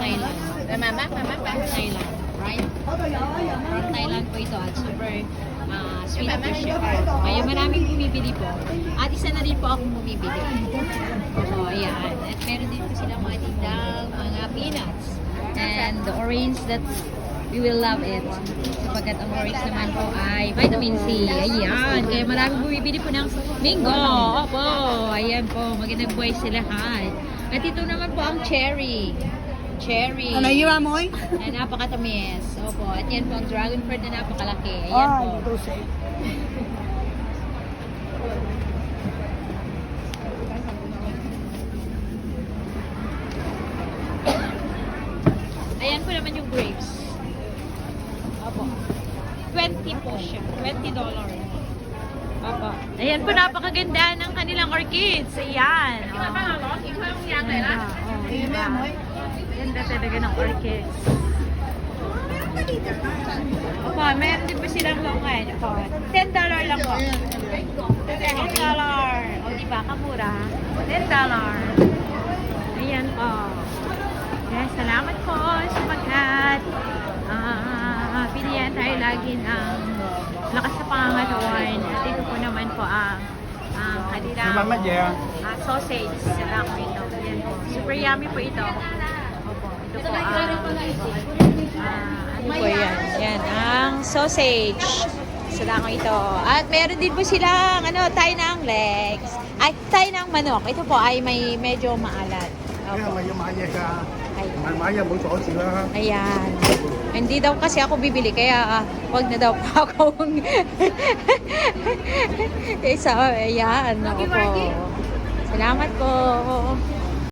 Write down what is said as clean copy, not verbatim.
Thailand. Thailand, right? From Thailand po ito at super sweet po siya. Kaya maraming bumibili po. At isa na rin po akong bumibili. So, ayan. At meron din po silang mga tindang mga peanuts. And the orange that we will love it. Sapagkat ang orange naman po ay vitamin C. Ayan. Kaya maraming bumibili po ng mango. Opo. Ayan po. Magandang buhay sa lahat. At ito naman po ang cherry. Cherry. Ano yung amoy? Ayan, napakatamis. Opo. At yan po ang dragon fruit na napakalaki. Ayan po. ito siya. Ayan po naman yung grapes. Opo. 20 po siya. $20. Opo. Ayan po, napakaganda ng kanilang orchids. Ayan. Oh. Ganda. Oh, diba? Ganda talaga ng orchids. Opo, meron din po silang longan. Opo. $10 lang po. $10. O, diba? Kamura. $10. Ayan po. Yes, salamat po sapagkat biniyan tayo lagi ng lakas sa pangangatawan. At ito po naman po ang kanilang sausage sa lako ito. Yan po. Super yummy po ito. Opo. Ito po ano po yan? Yan, ang sausage sa lako ito. At meron din po silang tayo ng legs. Ay, tayo ng manok. Ito po ay may medyo maalat. Opo. Maya, mo ito sila. Ayan. Hindi daw kasi ako bibili, kaya wag na daw po akong isa. Ayan. Ako po. Salamat po.